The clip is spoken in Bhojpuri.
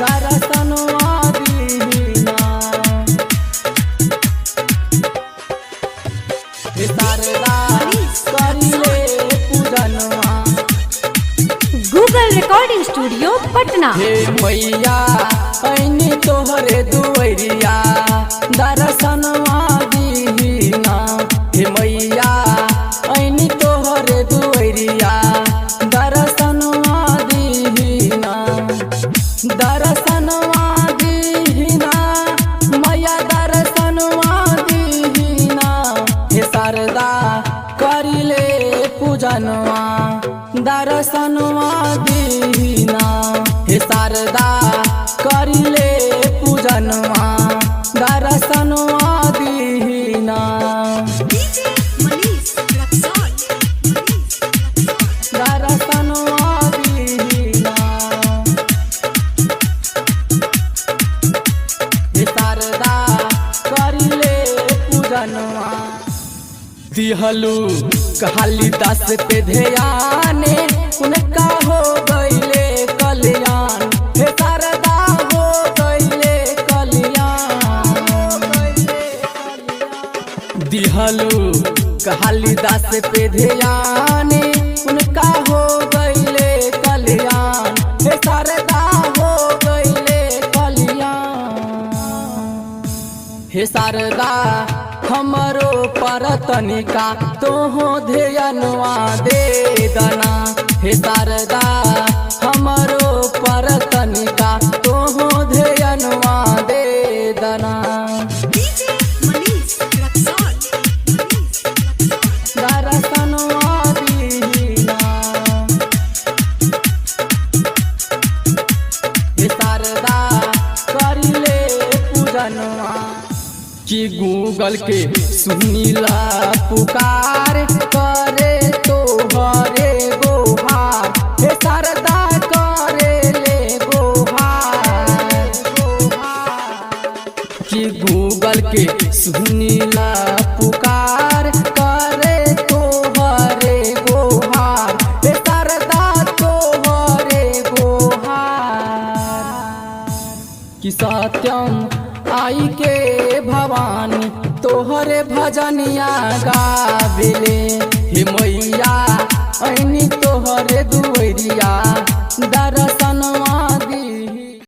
दर्शनवा दीना। हे शारदा करिले पूजनवा। Google recording studio Patna. हे मैया ऐनी तोहरे दुवरिया दर्शनवा दीना। हे मैया ऐनी तोहरे दुवरिया दर्शनवा दीना। दर्शनवा दीना मैया दर्शनवा दीना। हे शारदा करिले पूजनवा दर्शनवा दीना। हे शारदा करिले पूजनवा दर्शनवा दीना। दर्शनवा दीना। हे शारदा करिले पूजनवा। दिहलू कहली दास पे ध्याने उनका हो गईले कल्याण। हे शारदा हो गईले कल्याण। दिहलू कहली दास पे ध्याने उनका हो गईले कल्याण। हे शारदा हो गईले कल्याण। हे शारदा हमरो पर तनिका तोहो ध्यानवा दे दना। हे शारदा हमरो पर तनिका तोहो ध्यानवा दे दना। दर्शनवा दीना। हे शारदा करिले पूजनवा। कि गूगल के सुनीला पुकार करे तो हरे गोहार। हे शारदा करे ले गोहार। कि गूगल के सुनीला पुकार करे तो हरे गोहार। हे शारदा तो हरे गोहार। कि सत्यम आई के भवानी तोहरे भजनिया गावेले। हे मैया ऐनी तोहरे दुवरिया दर्शनवा